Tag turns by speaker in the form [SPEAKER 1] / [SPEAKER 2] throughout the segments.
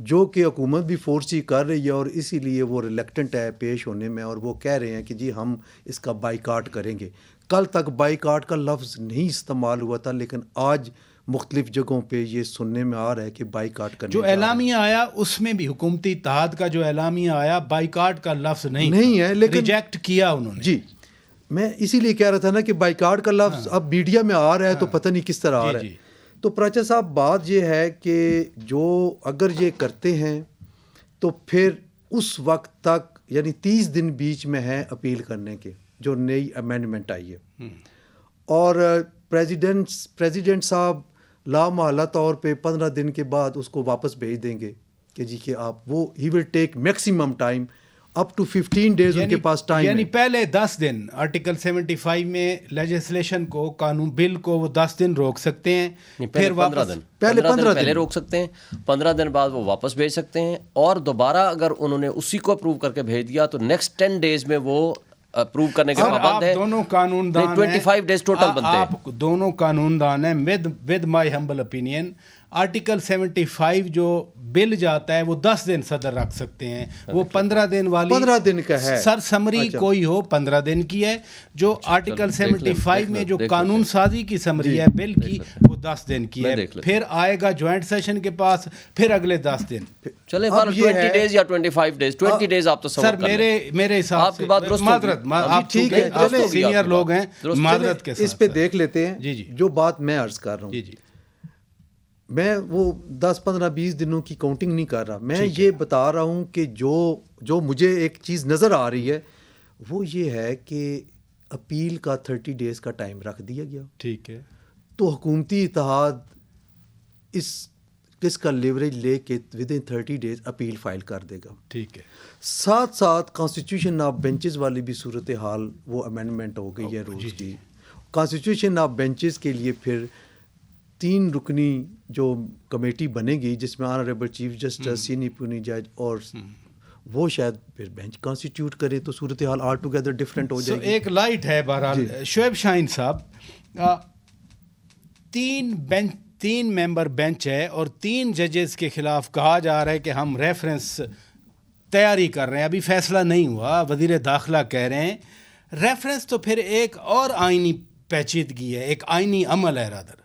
[SPEAKER 1] جو کہ حکومت بھی فورسی کر رہی ہے اور اسی لیے وہ ریلیکٹنٹ ہے پیش ہونے میں, اور وہ کہہ رہے ہیں کہ جی ہم اس کا بائیکاٹ کریں گے. کل تک بائیکاٹ کا لفظ نہیں استعمال ہوا تھا, لیکن آج مختلف جگہوں پہ یہ سننے میں آ رہا ہے کہ بائیکاٹ کرنے
[SPEAKER 2] جو اعلامیہ آیا اس میں بھی حکومتی اتحاد کا جو اعلامیہ آیا بائیکاٹ کا لفظ نہیں
[SPEAKER 1] ہے, لیکن
[SPEAKER 2] ریجیکٹ کیا انہوں نے.
[SPEAKER 1] جی میں اسی لیے کہہ رہا تھا نا کہ بائیکاٹ کا لفظ اب میڈیا میں آ رہا ہے تو پتہ نہیں کس طرح آ رہا ہے. تو پراچا صاحب بات یہ ہے کہ جو اگر یہ کرتے ہیں تو پھر اس وقت تک یعنی 30 دن بیچ میں ہے اپیل کرنے کے, جو نئی امینڈمنٹ آئی ہے, اور پریزیڈنٹ صاحب لامحالہ طور پہ 15 دن کے بعد اس کو واپس بھیج دیں گے کہ جی کہ آپ وہ ہی will take maximum time up to 15 days ان کے پاس ٹائم,
[SPEAKER 2] یعنی پہلے 10 دن آرٹیکل 75 میں لیجسلیشن کو قانون بل کو وہ 10 دن روک سکتے ہیں, پھر
[SPEAKER 3] 15 دن پہلے روک سکتے ہیں, 15 دن بعد وہ واپس بھیج سکتے ہیں, اور دوبارہ اگر انہوں نے اسی کو اپروو کر کے بھیج دیا تو نیکسٹ 10 ڈیز میں وہ اپروو کرنے کے پابند ہے.
[SPEAKER 2] دونوں قانون دان
[SPEAKER 3] 25 ڈیز ٹوٹل بنتے ہیں.
[SPEAKER 2] آپ دونوں قانون دان ہیں. With my humble opinion article 75 جو بل جاتا ہے وہ 10 دن صدر رکھ سکتے ہیں, وہ 15 دن والی
[SPEAKER 1] 15 دن کا ہے.
[SPEAKER 2] سر سمری کوئی ہو 15 دن کی ہے, جو آرٹیکل 75 میں جو قانون سازی کی سمری ہے بل کی وہ 10 دن کی ہے. پھر آئے گا جوائنٹ سیشن کے پاس, پھر اگلے 10 دن.
[SPEAKER 3] چلے 20 ڈیز یا 25 ڈیز 20 ڈیز آپ تو
[SPEAKER 2] سر میرے حساب سے معذرت, آپ ٹھیک ہے آپ سینئر لوگ ہیں, معذرت کے ساتھ
[SPEAKER 1] اس پہ دیکھ لیتے ہیں.
[SPEAKER 2] جی
[SPEAKER 1] جو بات میں عرض کر رہا ہوں,
[SPEAKER 2] جی
[SPEAKER 1] میں وہ 10 15 20 دنوں کی کاؤنٹنگ نہیں کر رہا, میں یہ بتا رہا ہوں کہ جو مجھے ایک چیز نظر آ رہی ہے وہ یہ ہے کہ اپیل کا 30 ڈیز کا ٹائم رکھ دیا گیا.
[SPEAKER 2] ٹھیک ہے,
[SPEAKER 1] تو حکومتی اتحاد اس کا لیوریج لے کے ودن 30 ڈیز اپیل فائل کر دے گا.
[SPEAKER 2] ٹھیک ہے,
[SPEAKER 1] ساتھ ساتھ کانسٹیٹیوشن آف بینچز والی بھی صورتحال وہ امینڈمنٹ ہو گئی ہے رولز کی. کانسٹیٹیوشن آف بینچز کے لیے پھر 3 رکنی جو کمیٹی بنے گی جس میں honourable chief justice, senior Pune جج, اور وہ شاید پھر بینچ کانسٹیٹیوٹ کرے تو صورتحال آل ٹوگیدر ڈفرینٹ ہو جائے گی.
[SPEAKER 2] ایک لائٹ ہے بہرحال. شعیب شاہین صاحب, 3 ممبر بینچ ہے اور 3 ججز کے خلاف کہا جا رہا ہے کہ ہم ریفرنس تیاری کر رہے ہیں, ابھی فیصلہ نہیں ہوا. وزیر داخلہ کہہ رہے ہیں ریفرنس تو پھر ایک اور آئینی پیچیدگی ہے, ایک آئینی عمل ہے. رادر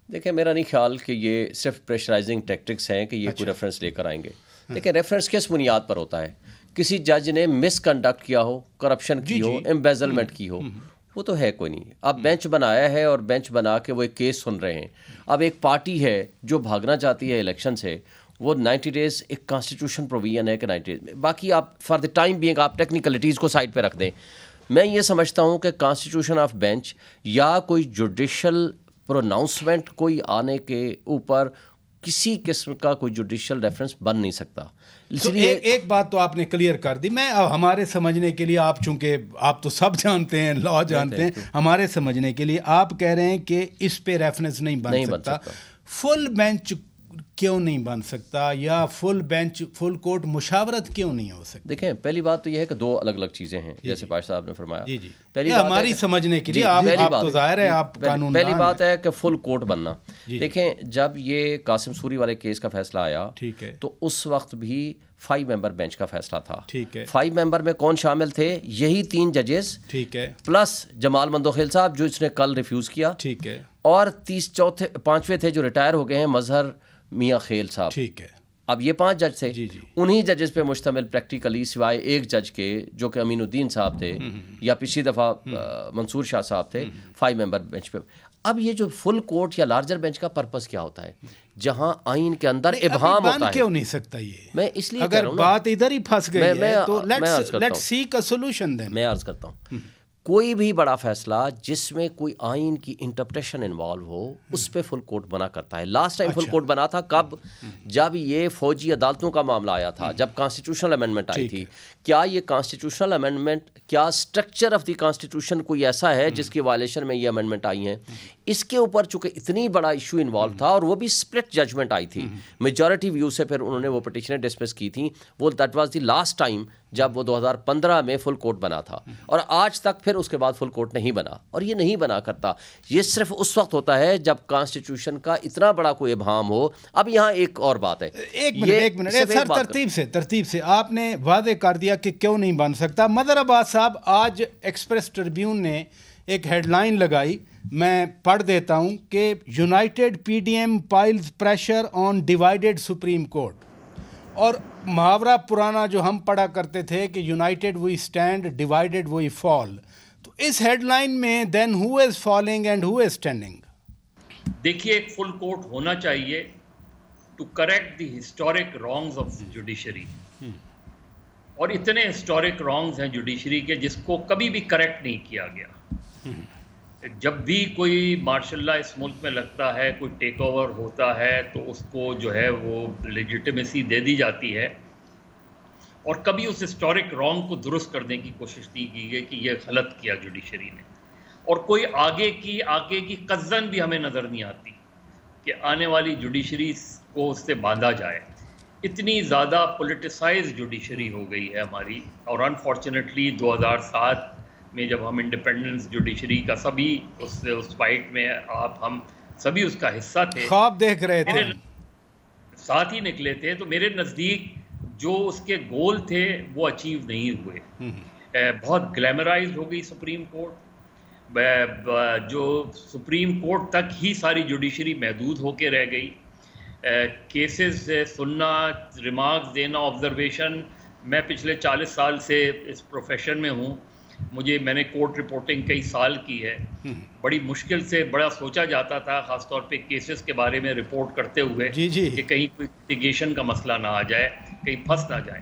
[SPEAKER 3] دیکھیں, میرا نہیں خیال کہ یہ صرف پریشرائزنگ ٹیکٹکس ہیں کہ یہ کوئی ریفرنس لے کر آئیں گے. دیکھیں, ریفرنس کس بنیاد پر ہوتا ہے؟ کسی جج نے مس کنڈکٹ کیا ہو, کرپشن کی ہو, امبیزلمنٹ کی ہو, وہ تو ہے کوئی نہیں. اب بینچ بنایا ہے اور بینچ بنا کے وہ ایک کیس سن رہے ہیں. اب ایک پارٹی ہے جو بھاگنا چاہتی ہے الیکشن سے, وہ 90 ڈیز ایک کانسٹیٹیوشن پروویژن ہے کہ 90 ڈیز میں, باقی آپ فار دا ٹائم بینگ آپ ٹیکنیکلٹیز کو سائڈ پہ رکھ دیں. میں یہ سمجھتا ہوں کہ کانسٹیٹیوشن آف بینچ یا کوئی جوڈیشل پروناؤنسمنٹ کوئی آنے کے اوپر کسی قسم کا کوئی جوڈیشل ریفرنس بن نہیں سکتا.
[SPEAKER 2] ایک بات تو آپ نے کلیئر کر دی. میں ہمارے سمجھنے کے لیے, آپ چونکہ آپ تو سب جانتے ہیں, لا جانتے ہیں, ہمارے سمجھنے کے لیے آپ کہہ رہے ہیں کہ اس پہ ریفرنس نہیں بن سکتا. فل بینچ کیوں نہیں بن سکتا, یا فل کورٹ مشاورت کیوں نہیں ہو سکتی؟
[SPEAKER 3] دیکھیں, پہلی بات تو یہ ہے کہ 2 الگ الگ چیزیں ہیں, جیسے پاش صاحب نے فرمایا.
[SPEAKER 2] پہلی ہماری سمجھنے کے لیے آپ تو ظاہر ہے آپ قانون.
[SPEAKER 3] پہلی بات ہے کہ فل کورٹ بننا. دیکھیں, جب یہ قاسم سوری والے کیس کا فیصلہ آیا تو اس وقت بھی 5 ممبر بینچ کا فیصلہ تھا. 5 ممبر میں کون شامل تھے؟ یہی 3 ججز, ٹھیک ہے, پلس جمال مندوخیل صاحب جو اس نے کل ریفیوز کیا, ٹھیک ہے, اور 5ویں تھے جو ریٹائر ہو گئے ہیں, مظہر میاں خیل صاحب, ٹھیک ہے. اب یہ 5 جج تھے. انہی ججز پہ مشتمل پریکٹیکلی سوائے ایک جج کے جو کہ امین الدین صاحب تھے یا پچھلی دفعہ منصور شاہ صاحب تھے, 5 ممبر بینچ پہ. اب یہ جو فل کورٹ یا لارجر بینچ کا پرپز کیا ہوتا ہے؟ جہاں آئین کے اندر ابہام ہوتا ہے.
[SPEAKER 2] کیوں نہیں سکتا یہ؟
[SPEAKER 3] میں اس لیے
[SPEAKER 2] اگر بات ادھر ہی پھنس گئی ہے تو لیٹس سیک اے سولوشن. دین
[SPEAKER 3] میں عرض کرتا ہوں, کوئی بھی بڑا فیصلہ جس میں کوئی آئین کی انٹرپریشن انوالو ہو, اس پہ فل کورٹ بنا کرتا ہے. لاسٹ ٹائم فل کورٹ بنا تھا کب؟ جب یہ فوجی عدالتوں کا معاملہ آیا تھا, جب کانسٹیٹیوشنل امینڈمنٹ آئی تھی. کیا یہ کانسٹیٹیوشنل امینڈمنٹ, کیا اسٹرکچر آف دی کانسٹیٹیوشن کوئی ایسا ہے جس کی وائلیشن میں یہ امینڈمنٹ آئی ہیں؟ اس کے اوپر چونکہ اتنی بڑا ایشو انوالو تھا, اور وہ بھی اسپلٹ ججمنٹ آئی تھی, میجورٹی ویو سے پھر انہوں نے وہ پٹیشنیں ڈسمس کی تھیں. وہ that was the last time جب وہ 2015 میں فل کورٹ بنا تھا، اور آج تک پھر اس کے بعد فل کورٹ نہیں بنا، اور یہ نہیں بنا کرتا. یہ صرف اس وقت ہوتا ہے جب کانسٹیٹیوشن کا اتنا بڑا کوئی ابہام ہو. اب یہاں ایک اور بات ہے.
[SPEAKER 2] ایک منٹ سر، ترتیب سے آپ نے واضح کر دیا کہ کیوں نہیں بن سکتا. مظہر عباس صاحب، آج ایکسپریس ٹربیون نے ایک ہیڈ لائن لگائی، میں پڑھ دیتا ہوں کہ united P D M piles pressure on divided supreme court. اور محاورہ پرانا جو ہم پڑھا کرتے تھے کہ united we stand, divided we fall. تو اس ہیڈ لائن میں then who is falling and who is standing?
[SPEAKER 4] دیکھیے، ایک فل کورٹ ہونا چاہیے to correct the historic wrongs of judiciary. اور اتنے ہسٹورک رانگز ہیں جوڈیشری کے جس کو کبھی بھی کریکٹ نہیں کیا گیا. جب بھی کوئی ماشاء اللہ اس ملک میں لگتا ہے کوئی ٹیک اوور ہوتا ہے تو اس کو جو ہے وہ لیجیٹیمیسی دے دی جاتی ہے، اور کبھی اس ہسٹورک رانگ کو درست کرنے کی کوشش نہیں کی گئی کہ یہ غلط کیا جوڈیشری نے. اور کوئی آگے کی قزن بھی ہمیں نظر نہیں آتی کہ آنے والی جوڈیشری کو اس سے باندھا جائے. اتنی زیادہ پولیٹیسائز جوڈیشری ہو گئی ہے ہماری. اور انفارچونیٹلی 2007 میں جب ہم انڈیپینڈنس جوڈیشری کا سبھی اس فائٹ میں ہم سبھی اس کا حصہ تھے،
[SPEAKER 2] خواب دیکھ رہے تھے،
[SPEAKER 4] ساتھ ہی نکلے تھے، تو میرے نزدیک جو اس کے گول تھے وہ اچیو نہیں ہوئے. بہت گلیمرائز ہو گئی سپریم کورٹ، جو سپریم کورٹ تک ہی ساری جوڈیشری محدود ہو کے رہ گئی. کیسز سننا، ریمارکس دینا، آبزرویشن. میں پچھلے 40 سال سے اس پروفیشن میں ہوں. میں نے کورٹ رپورٹنگ کئی سال کی ہے. بڑی مشکل سے بڑا سوچا جاتا تھا، خاص طور پہ کیسز کے بارے میں رپورٹ کرتے ہوئے کہ کہیں کوئی لٹیگیشن کا مسئلہ نہ آ جائے، کہیں پھنس نہ جائے.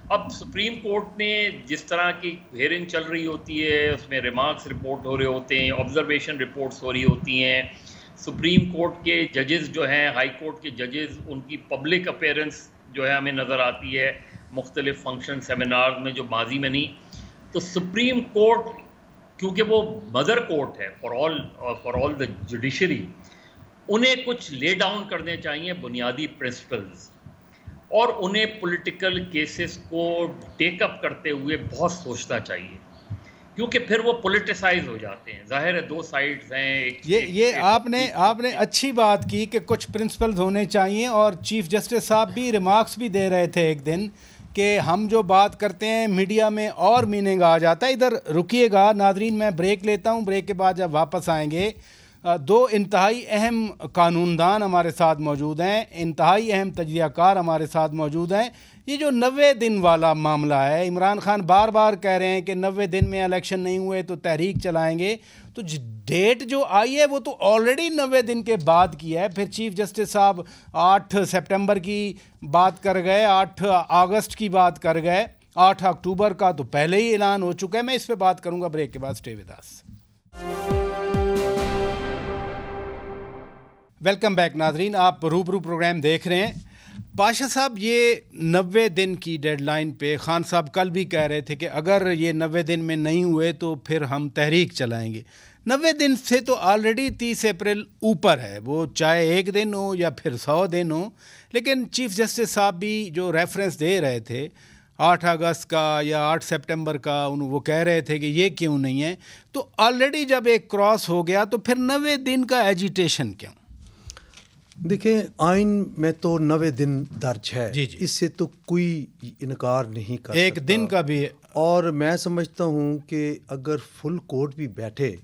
[SPEAKER 4] اب سپریم کورٹ نے جس طرح کی ہیئرنگ چل رہی ہوتی ہے، اس میں ریمارکس رپورٹ ہو رہے ہوتے ہیں، آبزرویشن رپورٹس ہو رہی ہوتی ہیں. سپریم کورٹ کے ججز جو ہیں، ہائی کورٹ کے ججز، ان کی پبلک اپیرنس جو ہے ہمیں نظر آتی ہے مختلف فنکشن سیمینار میں جو ماضی میں نہیں. تو سپریم کورٹ کیونکہ وہ مدر کورٹ ہے فار آل دا جوڈیشری، انہیں کچھ لے ڈاؤن کرنے چاہیے بنیادی پرنسپلز، اور انہیں پولیٹیکل کیسز کو ٹیک اپ کرتے ہوئے بہت سوچنا چاہیے، کیونکہ پھر وہ پولیٹیسائز ہو جاتے ہیں. ظاہر ہے دو سائڈز ہیں.
[SPEAKER 2] یہ آپ نے اچھی بات کی کہ کچھ پرنسپلز ہونے چاہیے، اور چیف جسٹس صاحب بھی ریمارکس بھی دے رہے تھے ایک دن کہ ہم جو بات کرتے ہیں میڈیا میں اور میننگ آ جاتا ہے. ادھر رکیے گا ناظرین، میں بریک لیتا ہوں. بریک کے بعد جب واپس آئیں گے، دو انتہائی اہم قانون دان ہمارے ساتھ موجود ہیں، انتہائی اہم تجزیہ کار ہمارے ساتھ موجود ہیں. یہ جو 90 دن والا معاملہ ہے، عمران خان بار بار کہہ رہے ہیں کہ 90 دن میں الیکشن نہیں ہوئے تو تحریک چلائیں گے. تو ڈیٹ جو آئی ہے وہ تو آلریڈی 90 دن کے بعد کی ہے. پھر چیف جسٹس صاحب 8 سپٹمبر کی بات کر گئے، 8 اگست کی بات کر گئے، 8 اکتوبر کا تو پہلے ہی اعلان ہو چکا ہے. میں اس پہ بات کروں گا بریک کے بعد. Stay with us. Welcome back ناظرین، آپ روبرو پروگرام دیکھ رہے ہیں. پاشا صاحب، یہ 90 دن کی ڈیڈ لائن پہ خان صاحب کل بھی کہہ رہے تھے کہ اگر یہ 90 دن میں نہیں ہوئے تو پھر ہم تحریک چلائیں گے. 90 دن سے تو آلریڈی 30 اپریل اوپر ہے، وہ چاہے ایک دن ہو یا پھر 100 دن ہو. لیکن چیف جسٹس صاحب بھی جو ریفرنس دے رہے تھے 8 اگست کا یا 8 سپٹمبر کا، وہ کہہ رہے تھے کہ یہ کیوں نہیں ہے. تو آلریڈی جب ایک کراس ہو گیا تو پھر 90 دن کا ایجیٹیشن کیوں؟
[SPEAKER 1] دیکھیں، آئین میں تو 90 دن درج ہے.
[SPEAKER 2] جی.
[SPEAKER 1] اس سے تو کوئی انکار نہیں کر
[SPEAKER 2] ایک
[SPEAKER 1] سکتا.
[SPEAKER 2] دن کا بھی ہے.
[SPEAKER 1] اور میں سمجھتا ہوں کہ اگر فل کورٹ بھی بیٹھے،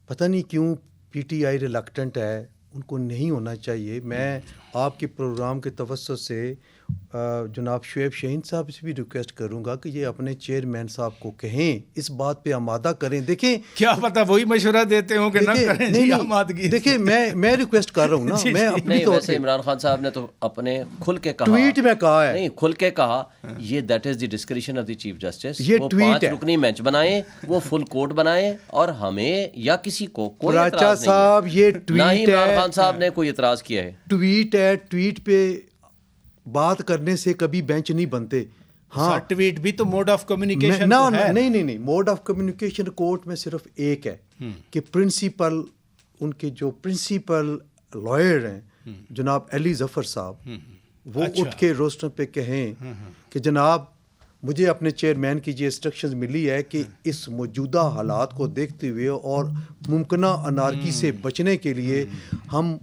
[SPEAKER 1] پتہ نہیں کیوں پی ٹی آئی ریلکٹنٹ ہے، ان کو نہیں ہونا چاہیے. میں آپ کے پروگرام کے توسط سے جناب شعیب شہین صاحب سے بھی ریکویسٹ کروں گا کہ یہ اپنے چیئرمین صاحب کو کہیں، اس بات پہ آمادہ کریں. دیکھیں
[SPEAKER 2] کیا پتہ وہی مشورہ دیتے ہوں کہ نہ کریں. جی آمادگی.
[SPEAKER 1] دیکھیں میں ریکویسٹ کر رہا ہوں نا، میں اپنی طور سے.
[SPEAKER 3] عمران خان صاحب نے تو اپنے کھل کے کہا،
[SPEAKER 1] ٹویٹ میں کہا ہے، نہیں
[SPEAKER 3] کھل کے کہا، یہ that is the discretion of the chief justice.
[SPEAKER 1] یہ
[SPEAKER 3] وہ
[SPEAKER 1] ٹویٹ
[SPEAKER 3] 5 رکنی بینچ بنائیں، وہ فل کورٹ بنائیں، اور ہمیں یا کسی کو کوئی
[SPEAKER 1] راچا صاحب یہ ٹویٹ
[SPEAKER 3] نہ ہی عمران خان صاحب نے کوئی اعتراض کیا ہے.
[SPEAKER 1] ٹویٹ ہے، ٹویٹ پہ بات کرنے سے کبھی بینچ نہیں بنتے.
[SPEAKER 2] ہاں، ٹویٹ بھی تو موڈ آف کمیونیکیشن
[SPEAKER 1] ہے. نہیں، موڈ آف کمیونیکیشن کورٹ میں صرف ایک ہے کہ پرنسپل، ان کے جو پرنسپل لائر ہیں جناب علی ظفر صاحب، وہ اٹھ کے روسٹر پہ کہیں کہ جناب مجھے اپنے چیئرمین کی یہ انسٹرکشنز ملی ہے کہ اس موجودہ حالات کو دیکھتے ہوئے اور ممکنہ انارکی سے بچنے کے لیے ہم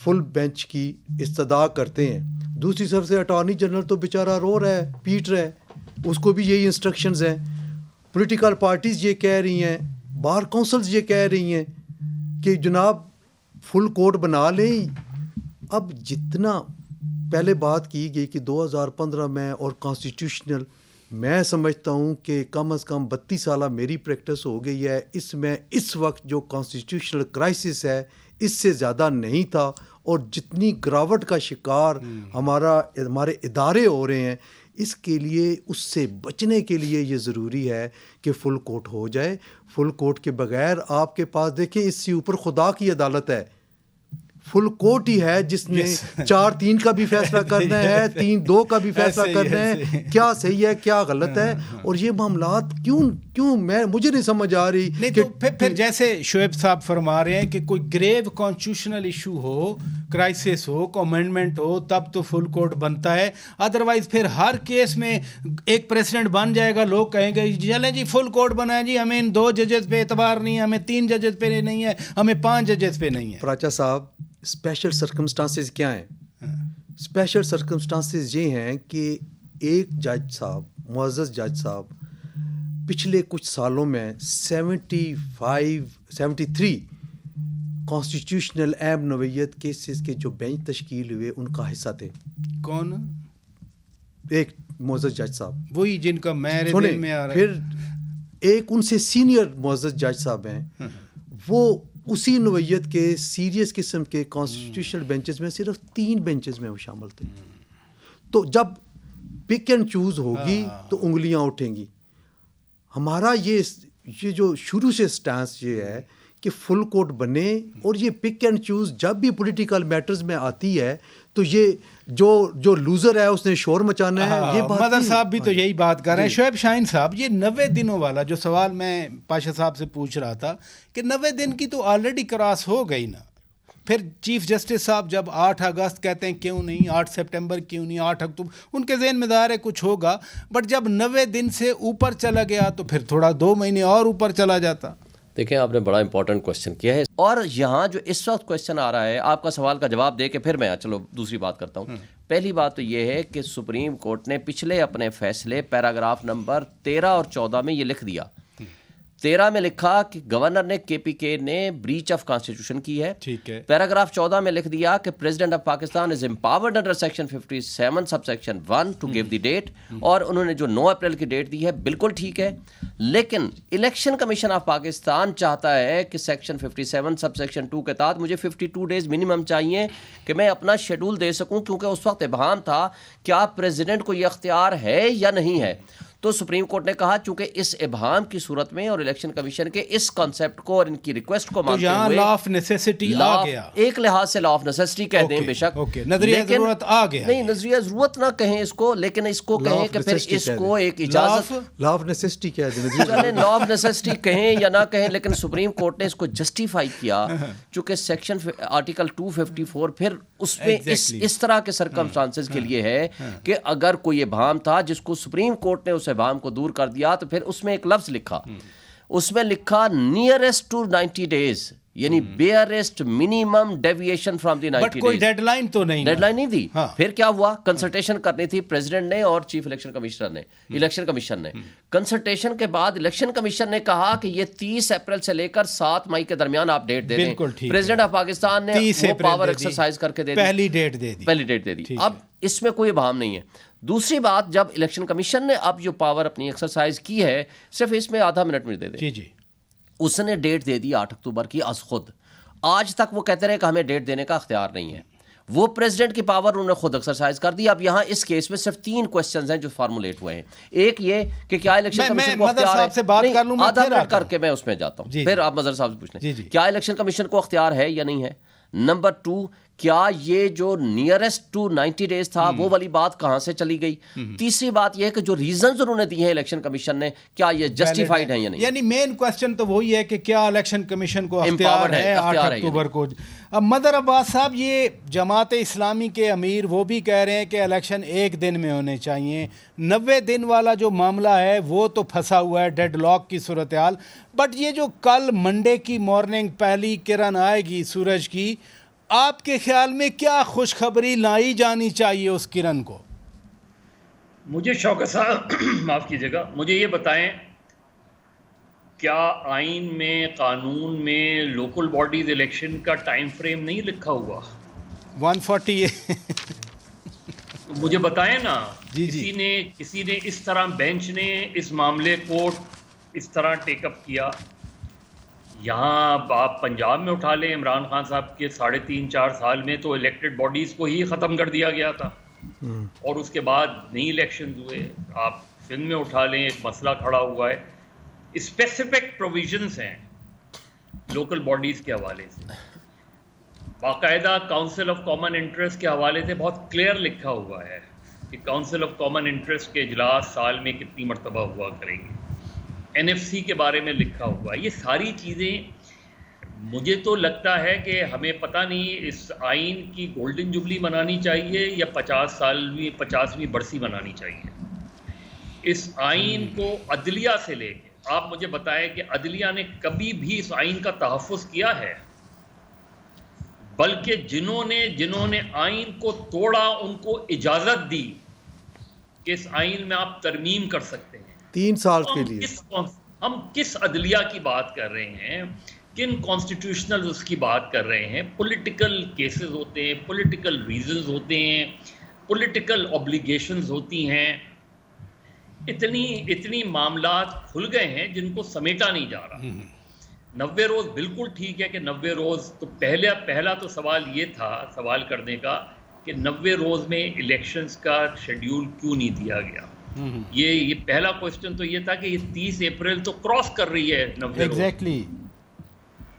[SPEAKER 1] فل بینچ کی استدعا کرتے ہیں. دوسری طرف سے اٹارنی جنرل تو بیچارہ رو رہا ہے, پیٹ رہا ہے, اس کو بھی یہی انسٹرکشنز ہیں. پولیٹیکل پارٹیز یہ کہہ رہی ہیں, بار کونسلز یہ کہہ رہی ہیں کہ جناب فل کورٹ بنا لیں. اب جتنا پہلے بات کی گئی کہ 2015 میں اور کانسٹیٹیوشنل, میں سمجھتا ہوں کہ کم از کم 32 سالہ میری پریکٹس ہو گئی ہے, اس میں اس وقت جو کانسٹیٹیوشنل کرائسس ہے اس سے زیادہ نہیں تھا. اور جتنی گراوٹ کا شکار ہمارے ادارے ہو رہے ہیں, اس کے لیے, اس سے بچنے کے لیے یہ ضروری ہے کہ فل کورٹ ہو جائے. فل کورٹ کے بغیر آپ کے پاس دیکھیں اس سے اوپر خدا کی عدالت ہے. فل کورٹ ہی ہے جس نے 4-3 کا بھی فیصلہ کرنا ہے, 3-2 کا بھی فیصلہ کرنا ہے, کیا صحیح ہے کیا غلط ہے. اور یہ معاملات کیوں مجھے نہیں سمجھ آ رہی.
[SPEAKER 2] نہیں تو پھر جیسے شعیب صاحب فرما رہے ہیں کہ کوئی گریو کانسٹیٹیوشنل ایشو ہو, کرائسس ہو, امینڈمنٹ ہو, تب تو فل کورٹ بنتا ہے. ادروائز پھر ہر کیس میں ایک پریسیڈنٹ بن جائے گا, لوگ کہیں گے چلیں جی فل کورٹ بنا ہے جی, ہمیں ان 2 ججز پہ اعتبار نہیں ہے, ہمیں 3 ججز پہ نہیں ہے, ہمیں 5 ججز پہ نہیں ہے.
[SPEAKER 1] پراچا صاحب, اسپیشل سرکمسٹانسز کیا ہیں؟ اسپیشل سرکمسٹانسز یہ ہیں کہ ایک جج صاحب, معزز جج صاحب, پچھلے کچھ سالوں میں 73 کانسٹیٹیوشنل اہم نوعیت کیسز کے جو بینچ تشکیل ہوئے ان کا حصہ تھے.
[SPEAKER 2] کون؟
[SPEAKER 1] ایک معزز جج صاحب,
[SPEAKER 2] وہی جن کا میرے دل میں آ رہا ہے.
[SPEAKER 1] پھر ایک ان سے سینئر معزز جج صاحب ہیں, وہ اسی نوعیت کے سیریس قسم کے کانسٹیٹیوشنل بینچز میں صرف 3 بینچز میں وہ شامل تھے. تو جب پک اینڈ چوز ہوگی تو انگلیاں اٹھیں گی. ہمارا یہ جو شروع سے سٹانس یہ ہے کہ فل کورٹ بنے, اور یہ پک اینڈ چوز جب بھی پولیٹیکل میٹرز میں آتی ہے تو یہ جو لوزر ہے اس نے شور مچانا ہے. یہ بات
[SPEAKER 2] مدر صاحب بھی تو یہی بات کر رہے ہیں. شعیب شاہین صاحب, یہ 90 دنوں والا جو سوال میں پاشا صاحب سے پوچھ رہا تھا کہ 90 دن کی تو آلریڈی کراس ہو گئی نا. پھر چیف جسٹس صاحب جب 8 اگست کہتے ہیں کیوں نہیں, 8 سپٹمبر کیوں نہیں, 8 اکتوبر, ان کے ذہن میں ظاہر ہے کچھ ہوگا, بٹ جب 90 دن سے اوپر چلا گیا تو پھر تھوڑا 2 مہینے اور اوپر چلا جاتا.
[SPEAKER 3] دیکھیں آپ نے بڑا امپورٹنٹ کوشچن کیا ہے, اور یہاں جو اس وقت کوشچن آ رہا ہے, آپ کا سوال کا جواب دے کے پھر میں چلو دوسری بات کرتا ہوں. پہلی بات تو یہ ہے کہ سپریم کورٹ نے پچھلے اپنے فیصلے پیراگراف نمبر 13 اور 14 میں یہ لکھ دیا. 13 میں لکھا کہ گورنر نے KPK نے بریچ آف کانسٹیٹیوشن کی ہے.
[SPEAKER 2] ٹھیک ہے.
[SPEAKER 3] پیراگراف 14 میں لکھ دیا کہ president of Pakistan is empowered under section 57 sub section 1 to give the date, اور انہوں نے جو 9 اپریل کی ڈیٹ دی ہے بالکل ٹھیک ہے. لیکن الیکشن کمیشن آف پاکستان چاہتا ہے کہ سیکشن 57 سب سیکشن 2 کے تحت مجھے 52 ڈیز منیمم چاہیے کہ میں اپنا شیڈول دے سکوں, کیونکہ اس وقت ابہام تھا کیا پریزیڈنٹ کو یہ اختیار ہے یا نہیں ہے. تو سپریم کورٹ نے کہا چونکہ اس ابہام کی صورت میں اور الیکشن کمیشن کے اس کانسیپٹ کو اور ان کی ریکویسٹ کو مانتے ہوئے
[SPEAKER 2] لا آف نیسیسٹی آ گیا.
[SPEAKER 3] ایک لحاظ سے لا آف نیسیسٹی کہہ دیں بے شک,
[SPEAKER 2] نظریہ ضرورت آ گیا.
[SPEAKER 3] نہیں نظریہ ضرورت نہ کہیں اس کو, لیکن اس کو کہیں کہ پھر اس کو ایک اجازت,
[SPEAKER 1] لا آف نیسیسٹی کہہ دیں,
[SPEAKER 3] لا آف نیسیسٹی کہیں یا نہ کہیں, لیکن سپریم کورٹ نے اس کو جسٹیفائی کیا چونکہ سیکشن آرٹیکل 254 پھر اس میں اس طرح کے سرکمسٹانسز کے لیے ہے کہ اگر کوئی ابہام تھا جس کو سپریم کورٹ نے اس ابہام کو دور کر دیا, تو پھر اس میں ایک لفظ لکھا, اس میں لکھا نیئرسٹ ٹو 90 ڈیز, یعنی barest minimum deviation from the 90 days.
[SPEAKER 2] کوئی ڈیڈ لائن تو نہیں,
[SPEAKER 3] ڈیڈ لائن نہیں دی. پھر کیا ہوا, کنسلٹیشن کرنی تھی پریزیڈنٹ نے اور چیف الیکشن کمشنر نے, الیکشن کمیشن نے. کنسلٹیشن کے بعد الیکشن کمیشن نے کہا کہ یہ 30 اپریل سے لے کر 7 مئی کے درمیان آپ ڈیٹ دے دیں. پریزیڈنٹ آف پاکستان نے وہ پاور ایکسرسائز کر کے دے دی,
[SPEAKER 2] پہلی ڈیٹ دے دی.
[SPEAKER 3] اب اس میں کوئی ابہام نہیں ہے. دوسری بات, جب الیکشن کمیشن نے اب جو پاور اپنی ایکسرسائز کی ہے, صرف اس میں آدھا منٹ میں دے دیں.
[SPEAKER 2] جی
[SPEAKER 3] اس نے ڈیٹ دے دی 8 اکتوبر کی از خود. آج تک وہ کہتے رہے کہ ہمیں ڈیٹ دینے کا اختیار نہیں ہے. وہ پریزیڈنٹ کی پاور انہوں نے خود ایکسرسائز کر دی. اب یہاں اس کیس میں صرف 3 کوسچنز ہیں جو فارمولیٹ ہوئے ہیں. ایک یہ کہ کیا الیکشن کمیشن کو اختیار ہے, آدھا منٹ کر کے میں اس میں جاتا ہوں, پھر آپ مظہر صاحب سے پوچھ لیں کیا الیکشن کمیشن کو اختیار ہے یا نہیں ہے. نمبر 2, کیا یہ جو نیئرسٹ ٹو 90 days تھا وہ والی بات کہاں سے چلی گئی؟ تیسری بات یہ ہے کہ جو ریزنز انہوں نے دیے ہیں الیکشن کمیشن نے کیا یہ جسٹیفائڈ ہیں یا نہیں؟
[SPEAKER 2] یعنی مین کوسچن تو وہی ہے کہ کیا الیکشن کمیشن کو اختیار ہے 8 اکتوبر کو. اب مدر عباس صاحب، یہ جماعت اسلامی کے امیر وہ بھی کہہ رہے ہیں کہ الیکشن 1 دن میں ہونے چاہیے. 90 دن والا جو معاملہ ہے وہ تو پھنسا ہوا ہے، ڈیڈ لاک کی صورتحال. بٹ یہ جو کل منڈے کی مارننگ پہلی کرن آئے گی سورج کی، آپ کے خیال میں کیا خوشخبری لائی جانی چاہیے اس کرن کو؟
[SPEAKER 4] مجھے شوکت صاحب معاف کیجیے گا، مجھے یہ بتائیں کیا آئین میں، قانون میں لوکل باڈیز الیکشن کا ٹائم فریم نہیں لکھا ہوا؟
[SPEAKER 2] 140
[SPEAKER 4] مجھے بتائیں نا.
[SPEAKER 2] جی
[SPEAKER 4] کسی نے اس طرح بینچ نے اس معاملے کو اس طرح ٹیک اپ کیا. یہاں آپ پنجاب میں اٹھا لیں، عمران خان صاحب کے 3.5-4 سال میں تو الیکٹڈ باڈیز کو ہی ختم کر دیا گیا تھا اور اس کے بعد نئی الیکشن ہوئے. آپ سندھ میں اٹھا لیں، ایک مسئلہ کھڑا ہوا ہے. اسپیسیفک پروویژنس ہیں لوکل باڈیز کے حوالے سے، باقاعدہ کاؤنسل آف کامن انٹرسٹ کے حوالے سے بہت کلیئر لکھا ہوا ہے کہ کاؤنسل آف کامن انٹرسٹ کے اجلاس سال میں کتنی مرتبہ ہوا کریں گے. NFC کے بارے میں لکھا ہوا ہے. یہ ساری چیزیں مجھے تو لگتا ہے کہ ہمیں پتہ نہیں اس آئین کی گولڈن جبلی منانی چاہیے یا 50ویں برسی منانی چاہیے. اس آئین کو عدلیہ سے لے کے آپ مجھے بتائیں کہ عدلیہ نے کبھی بھی اس آئین کا تحفظ کیا ہے؟ بلکہ جنہوں نے آئین کو توڑا ان کو اجازت دی کہ اس آئین میں آپ ترمیم کر سکتے ہیں
[SPEAKER 1] 3 سال کے لیے.
[SPEAKER 4] ہم کس عدلیہ کی بات کر رہے ہیں؟ کن کانسٹیٹیوشنل اس کی بات کر رہے ہیں؟ پولیٹیکل کیسز ہوتے ہیں، پولیٹیکل ریزنز ہوتے ہیں، پولیٹیکل اوبلیگیشنز ہوتی ہیں. اتنی معاملات کھل گئے ہیں جن کو سمیٹا نہیں جا رہا. 90 روز بالکل ٹھیک ہے کہ 90 روز تو پہلا تو سوال یہ تھا سوال کرنے کا کہ 90 روز میں الیکشنز کا شیڈیول کیوں نہیں دیا گیا. یہ پہلا کوشچن تو یہ تھا کہ یہ 30 اپریل تو کراس کر رہی ہے 90 روز.
[SPEAKER 2] ایگزیکٹلی.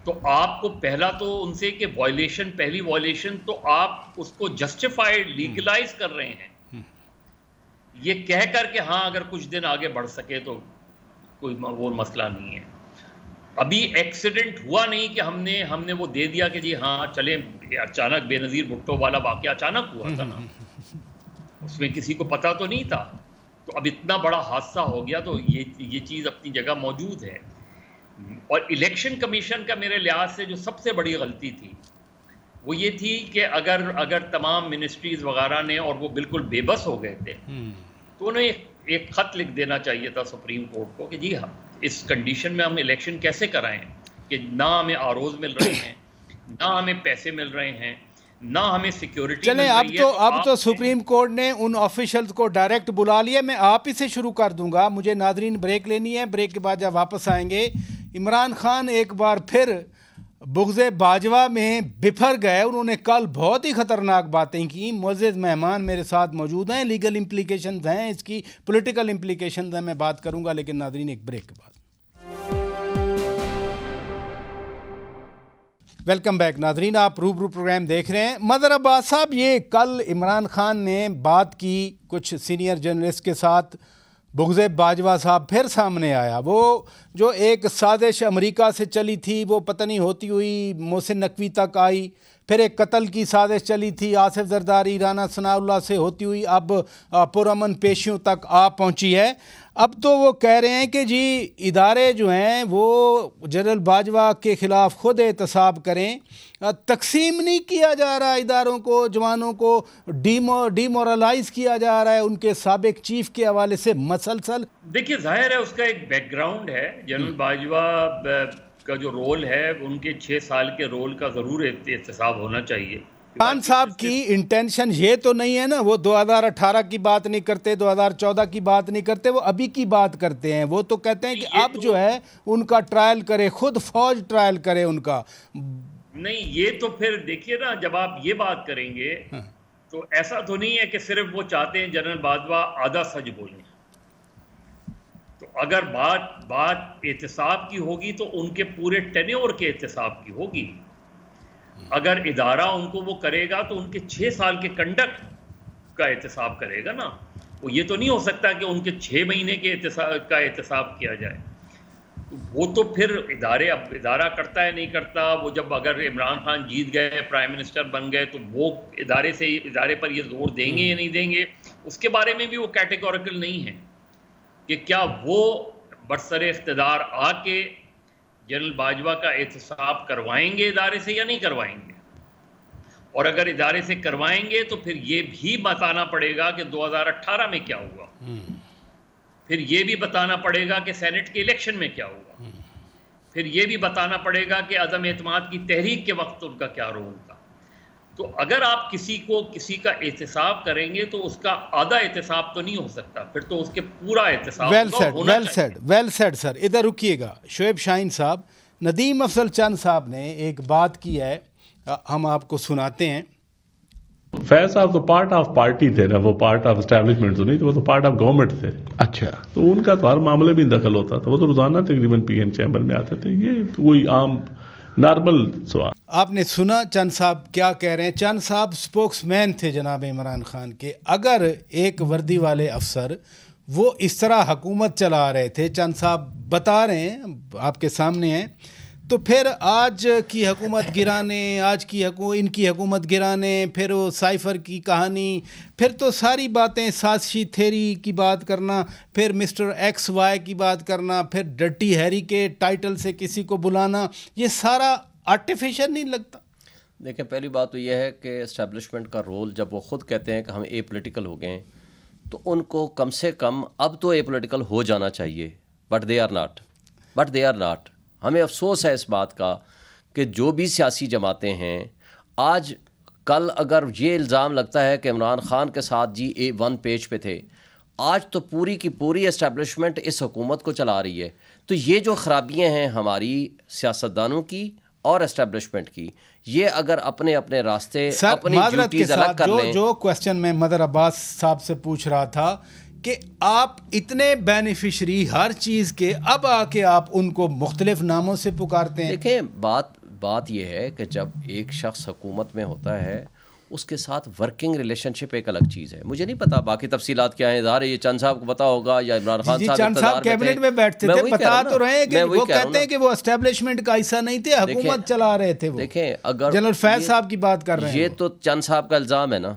[SPEAKER 4] تو آپ کو پہلا تو ان سے کہ پہلی وائلیشن تو آپ اس کو جسٹیفائڈ لیگلائز کر رہے ہیں یہ کہہ کر کہ ہاں اگر کچھ دن آگے بڑھ سکے تو کوئی وہ مسئلہ نہیں ہے. ابھی ایکسیڈنٹ ہوا نہیں کہ ہم نے وہ دے دیا کہ جی ہاں چلیں. اچانک بے نظیر بھٹو والا واقعہ اچانک ہوا تھا نا، اس میں کسی کو پتا تو نہیں تھا. تو اب اتنا بڑا حادثہ ہو گیا تو یہ چیز اپنی جگہ موجود ہے. اور الیکشن کمیشن کا میرے لحاظ سے جو سب سے بڑی غلطی تھی وہ یہ تھی کہ اگر تمام منسٹریز وغیرہ نے، اور وہ بالکل بے بس ہو گئے تھے، تو انہیں ایک خط لکھ دینا چاہیے تھا سپریم کورٹ کو کہ جی ہاں اس کنڈیشن میں ہم الیکشن کیسے کرائیں کہ نہ ہمیں آروز مل رہے ہیں، نہ ہمیں پیسے مل رہے ہیں، نہ ہمیں سیکیورٹی مل رہی ہے.
[SPEAKER 2] چلیں اب تو سپریم کورٹ نے ان آفیشلز کو ڈائریکٹ بلا لیا. میں آپ ہی سے شروع کر دوں گا. مجھے ناظرین بریک لینی ہے. بریک کے بعد جب واپس آئیں گے، عمران خان ایک بار پھر بغض باجوہ میں بفر گئے. انہوں نے کل بہت ہی خطرناک باتیں کی. معزز مہمان میرے ساتھ موجود ہیں. لیگل امپلیکیشنز ہیں اس کی، پولیٹیکل امپلیکیشنز ہیں، میں بات کروں گا. لیکن ناظرین ایک بریک کے بعد. ویلکم بیک ناظرین، آپ روبرو پروگرام دیکھ رہے ہیں. مدر عباس صاحب، یہ کل عمران خان نے بات کی کچھ سینئر جرنلسٹ کے ساتھ. بغض باجوہ صاحب پھر سامنے آیا. وہ جو ایک سازش امریکہ سے چلی تھی وہ پتہ نہیں ہوتی ہوئی محسن نقوی تک آئی. پھر ایک قتل کی سازش چلی تھی آصف زرداری رانا ثناء اللہ سے ہوتی ہوئی اب پرامن پیشیوں تک آ پہنچی ہے. اب تو وہ کہہ رہے ہیں کہ جی ادارے جو ہیں وہ جنرل باجوہ کے خلاف خود احتساب کریں. تقسیم نہیں کیا جا رہا اداروں کو، جوانوں کو ڈیمورلائز کیا جا رہا ہے ان کے سابق چیف کے حوالے سے مسلسل.
[SPEAKER 4] دیکھیے ظاہر ہے اس کا ایک بیک گراؤنڈ ہے. جنرل باجوہ کا جو رول ہے ان کے 6 سال کے رول کا ضرور احتساب ہونا چاہیے.
[SPEAKER 2] خان صاحب کی انٹینشن یہ تو نہیں ہے نا، وہ 2018 کی بات نہیں کرتے، 2014 کی بات نہیں کرتے، وہ ابھی کی بات کرتے ہیں. وہ تو کہتے ہیں کہ اب جو ہے ان کا ٹرائل کرے، خود فوج ٹرائل کرے ان کا.
[SPEAKER 4] نہیں، یہ تو پھر دیکھیے نا، جب آپ یہ بات کریں گے تو ایسا تو نہیں ہے کہ صرف وہ چاہتے ہیں جنرل باجوہ آدھا سچ بولیں. تو اگر بات احتساب کی ہوگی تو ان کے پورے ٹینیور کے احتساب کی ہوگی. اگر ادارہ ان کو وہ کرے گا تو ان کے 6 سال کے کنڈکٹ کا احتساب کرے گا نا. وہ یہ تو نہیں ہو سکتا کہ ان کے 6 مہینے کے کا احتساب کیا جائے. وہ تو پھر ادارہ کرتا ہے نہیں کرتا. وہ جب اگر عمران خان جیت گئے, پرائم منسٹر بن گئے, تو وہ ادارے پر یہ زور دیں گے یا نہیں دیں گے, اس کے بارے میں بھی وہ کیٹیگوریکل نہیں ہے کہ کیا وہ برسر اقتدار آ کے جنرل باجوہ کا احتساب کروائیں گے ادارے سے یا نہیں کروائیں گے. اور اگر ادارے سے کروائیں گے تو پھر یہ بھی بتانا پڑے گا کہ 2018 میں کیا ہوا, پھر یہ بھی بتانا پڑے گا کہ سینٹ کے الیکشن میں کیا ہوا, پھر یہ بھی بتانا پڑے گا کہ عدم اعتماد کی تحریک کے وقت ان کا کیا رول تھا. تو اگر آپ کسی کا احتساب کریں گے تو اس کا آدھا احتساب تو نہیں ہو سکتا, پھر تو اس کے پورا احتساب ہونا چاہیے.
[SPEAKER 2] ویل سیڈ سر. ادھر رکیے گا شعیب شاہین صاحب. ندیم افضل چند صاحب نے ایک بات کی ہے, ہم آپ کو سناتے ہیں.
[SPEAKER 5] فیض صاحب تو پارٹ آف پارٹی تھے نا, وہ پارٹ آف اسٹیبلشمنٹ تو نہیں تھے, وہ تو پارٹ آف گورنمنٹ تھے.
[SPEAKER 6] اچھا,
[SPEAKER 5] تو ان کا تو ہر معاملے میں دخل ہوتا تھا. وہ تو روزانہ تقریباً پی این چیمبر میں آتے تھے. یہ کوئی عام نارمل سوال.
[SPEAKER 2] آپ نے سنا چند صاحب کیا کہہ رہے ہیں. چند صاحب سپوکس مین تھے جناب عمران خان کے. اگر ایک وردی والے افسر وہ اس طرح حکومت چلا رہے تھے, چند صاحب بتا رہے ہیں, آپ کے سامنے ہیں, تو پھر آج کی حکومت گرانے, ان کی حکومت گرانے, پھر وہ سائفر کی کہانی, پھر تو ساری باتیں سازشی تھیری کی بات کرنا, پھر مسٹر ایکس وائی کی بات کرنا, پھر ڈرٹی ہیری کے ٹائٹل سے کسی کو بلانا, یہ سارا آرٹیفیشل نہیں لگتا؟
[SPEAKER 3] دیکھیں, پہلی بات تو یہ ہے کہ اسٹیبلشمنٹ کا رول, جب وہ خود کہتے ہیں کہ ہم اے پولیٹیکل ہو گئے ہیں, تو ان کو کم سے کم اب تو اے پولیٹیکل ہو جانا چاہیے. But they are not. ہمیں افسوس ہے اس بات کا کہ جو بھی سیاسی جماعتیں ہیں, آج کل اگر یہ الزام لگتا ہے کہ عمران خان کے ساتھ جی A1 پیج پہ تھے, آج تو پوری کی پوری اسٹیبلشمنٹ اس حکومت کو چلا رہی ہے. تو یہ جو خرابیاں ہیں ہماری سیاستدانوں کی اور اسٹیبلشمنٹ کی, یہ اگر اپنے راستے اپنی ڈیوٹیز الگ کر لیں.
[SPEAKER 2] جو کویسچن میں مدر عباس صاحب سے پوچھ رہا تھا کہ آپ اتنے بینیفیشری ہر چیز کے, اب آ کے آپ ان کو مختلف ناموں سے پکارتے ہیں.
[SPEAKER 3] دیکھیں, بات یہ ہے کہ جب ایک شخص حکومت میں ہوتا ہے, اس کے ساتھ ورکنگ ریلیشن شپ ایک الگ چیز ہے. مجھے نہیں پتا باقی تفصیلات کیا ہیں, ظاہر ہے یہ چند صاحب کو پتا ہوگا, یا عمران خان صاحب
[SPEAKER 2] چند صاحب کیبنٹ میں بیٹھتے تھے, بتا تو رہے ہیں کہ وہ کہتے ہیں کہ وہ اسٹیبلشمنٹ کا حصہ نہیں تھے, حکومت چلا رہے تھے.
[SPEAKER 3] دیکھیں, اگر
[SPEAKER 2] جنرل فیض صاحب کی بات کر رہے ہیں,
[SPEAKER 3] یہ تو چند صاحب کا الزام ہے نا.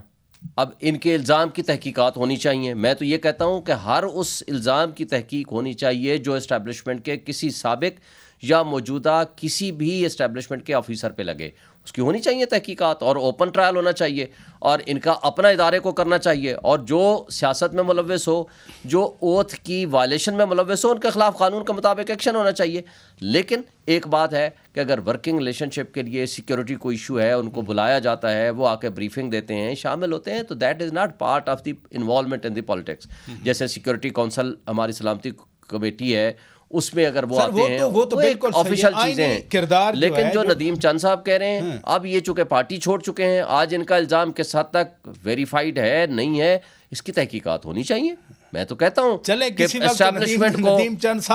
[SPEAKER 3] اب ان کے الزام کی تحقیقات ہونی چاہیے. میں تو یہ کہتا ہوں کہ ہر اس الزام کی تحقیق ہونی چاہیے جو اسٹیبلشمنٹ کے کسی سابق یا موجودہ کسی بھی اسٹیبلشمنٹ کے آفیسر پہ لگے, اس کی ہونی چاہیے تحقیقات, اور اوپن ٹرائل ہونا چاہیے, اور ان کا اپنا ادارے کو کرنا چاہیے, اور جو سیاست میں ملوث ہو, جو اوتھ کی وائلیشن میں ملوث ہو, ان کے خلاف قانون کے مطابق ایکشن ہونا چاہیے. لیکن ایک بات ہے کہ اگر ورکنگ ریلیشن شپ کے لیے سیکیورٹی کوئی ایشو ہے, ان کو بلایا جاتا ہے, وہ آ کے بریفنگ دیتے ہیں, شامل ہوتے ہیں, تو that is not part of the involvement in the politics. جیسے سیکیورٹی کونسل ہماری سلامتی کمیٹی ہے, اس میں اگر وہ آتے ہیں, وہ تو ایک آفیشل چیزیں ہیں. لیکن جو ندیم چند صاحب کہہ رہے ہیں, اب یہ چونکہ پارٹی چھوڑ چکے ہیں, آج ان کا الزام کس حد تک ویریفائڈ ہے نہیں ہے, اس کی تحقیقات ہونی چاہیے. میں تو کہتا ہوں کہ اسٹیبلشمنٹ کو,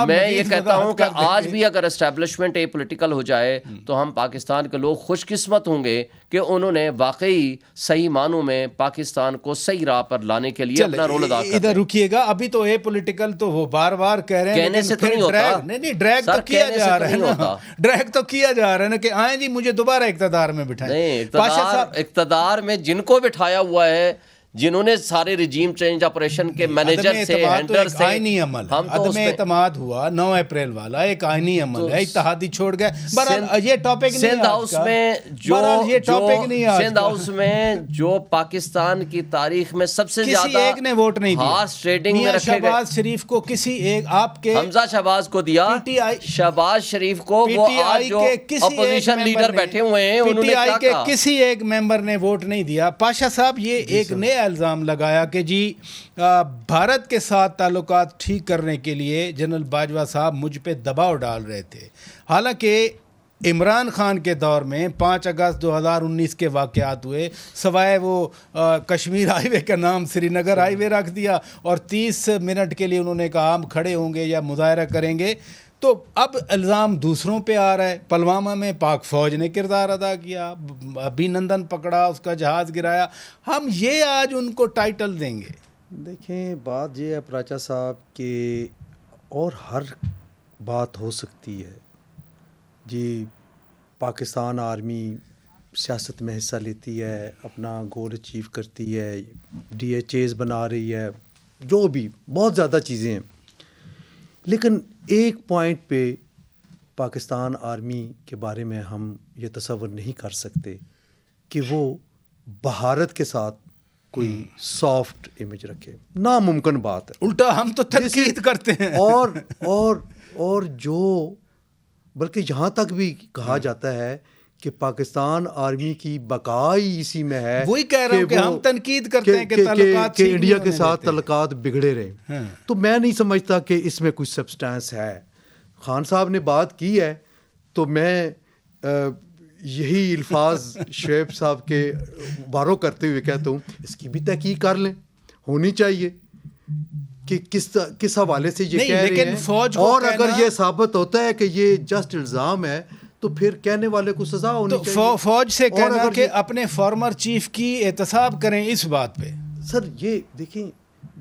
[SPEAKER 3] میں یہ کہتا ہوں کہ آج بھی اگر اسٹیبلشمنٹ اے پولیٹیکل ہو جائے تو ہم پاکستان کے لوگ خوش قسمت ہوں گے کہ انہوں نے واقعی صحیح معنوں میں پاکستان کو صحیح راہ پر لانے کے لیے اپنا رول ادا کیا.
[SPEAKER 2] ادھر رکیے گا, ابھی تو اے پولیٹیکل تو وہ بار بار کہہ رہے ہیں,
[SPEAKER 3] کہنے سے تو نہیں ہوتا.
[SPEAKER 2] نہیں, ڈریگ تو کیا جا رہا ہے نا, ڈریگ تو کیا جا رہا ہے نا کہ آئیں جی مجھے دوبارہ اقتدار میں بٹھائیں.
[SPEAKER 3] نہیں, اقتدار میں جن کو بٹھایا ہوا ہے, جنہوں نے سارے رجیم چینج آپریشن کے مینیجر سے, ہینڈلر سے,
[SPEAKER 2] آئینی عمل, عدم اعتماد ہوا 9 اپریل والا ایک آئینی عمل ہے, اتحادی چھوڑ گئے. بہرحال یہ ٹاپک نہیں,
[SPEAKER 3] سندھ ہاؤس میں جو پاکستان کی تاریخ میں سب سے زیادہ
[SPEAKER 2] کسی ایک نے ووٹ نہیں دیا,
[SPEAKER 3] ہارس ریٹنگ میں رکھے گئے.
[SPEAKER 2] شہباز شریف کو کسی ایک, آپ کے
[SPEAKER 3] حمزہ شہباز کو دیا, شہباز شریف کو, وہ آج جو اپوزیشن لیڈر بیٹھے ہوئے ہیں, انہوں نے کیا کہا,
[SPEAKER 2] کسی ایک ممبر نے ووٹ نہیں دیا. پاشا صاحب یہ ایک نئے الزام لگایا کہ جی بھارت کے ساتھ تعلقات ٹھیک کرنے کے لیے جنرل باجوہ صاحب مجھ پہ دباؤ ڈال رہے تھے. حالانکہ عمران خان کے دور میں 5 اگست 2019 کے واقعات ہوئے, سوائے وہ کشمیر ہائی وے کا نام سری نگر ہائی وے رکھ دیا, اور 30 منٹ کے لیے انہوں نے کہا ہم کھڑے ہوں گے یا مظاہرہ کریں گے. تو اب الزام دوسروں پہ آ رہا ہے. پلوامہ میں پاک فوج نے کردار ادا کیا, ابھینندن پکڑا, اس کا جہاز گرایا. ہم یہ آج ان کو ٹائٹل دیں گے؟
[SPEAKER 1] دیکھیں بات یہ ہے پراچا صاحب کہ اور ہر بات ہو سکتی ہے جی. پاکستان آرمی سیاست میں حصہ لیتی ہے, اپنا گول اچیو کرتی ہے, ڈی ایچ ایز بنا رہی ہے, جو بھی بہت زیادہ چیزیں ہیں. لیکن ایک پوائنٹ پہ پاکستان آرمی کے بارے میں ہم یہ تصور نہیں کر سکتے کہ وہ بھارت کے ساتھ کوئی سافٹ امیج رکھے. ناممکن بات ہے.
[SPEAKER 2] الٹا ہم تو تنقید کرتے ہیں.
[SPEAKER 1] اور جو بلکہ یہاں تک بھی کہا جاتا ہے کہ پاکستان آرمی کی بقائی اسی میں ہے.
[SPEAKER 2] وہی کہہ رہا ہوں کہ ہم تنقید کرتے ہیں کہ تعلقات
[SPEAKER 1] کہ انڈیا کے ساتھ تعلقات بگڑے رہے. تو میں نہیں سمجھتا کہ اس میں کچھ سبسٹانس ہے. خان صاحب نے بات کی ہے تو میں یہی الفاظ شعیب صاحب کے باروں کرتے ہوئے کہتا ہوں اس کی بھی تحقیق کر لیں, ہونی چاہیے کہ کس حوالے سے یہ کہہ رہے ہیں. اور اگر یہ ثابت ہوتا ہے کہ یہ جسٹ الزام ہے تو پھر کہنے والے کو سزا ہونی چاہیے.
[SPEAKER 2] فوج سے کہنا کہ اپنے فارمر چیف کی احتساب کریں اس بات پہ.
[SPEAKER 1] سر یہ دیکھیں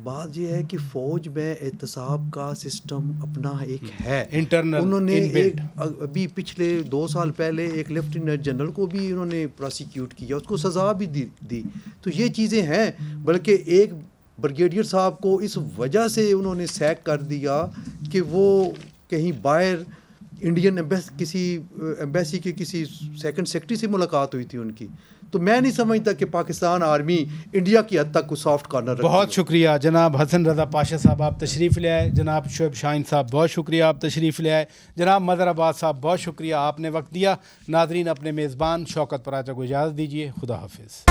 [SPEAKER 1] بات یہ ہے کہ فوج میں احتساب کا سسٹم اپنا ایک ہے انٹرنل. انہوں نے ابھی پچھلے 2 سال پہلے ایک لیفٹیننٹ جنرل کو بھی انہوں نے پروسیکیوٹ کیا, اس کو سزا بھی دی. تو یہ چیزیں ہیں. بلکہ ایک بریگیڈیئر صاحب کو اس وجہ سے انہوں نے سیک کر دیا کہ وہ کہیں باہر انڈین کسی ایمبیسی کے کسی سیکنڈ سیکرٹری سے ملاقات ہوئی تھی ان کی. تو میں نہیں سمجھتا کہ پاکستان آرمی انڈیا کی حد تک کو سافٹ کارنر رکھتی ہے.
[SPEAKER 2] بہت شکریہ جناب حسن رضا پاشا صاحب, آپ تشریف لے آئے. جناب شعیب شاہین صاحب بہت شکریہ, آپ تشریف لے آئے. جناب مظہر عباس صاحب بہت شکریہ, آپ نے وقت دیا. ناظرین اپنے میزبان شوکت پراچا کو اجازت دیجیے. خدا حافظ.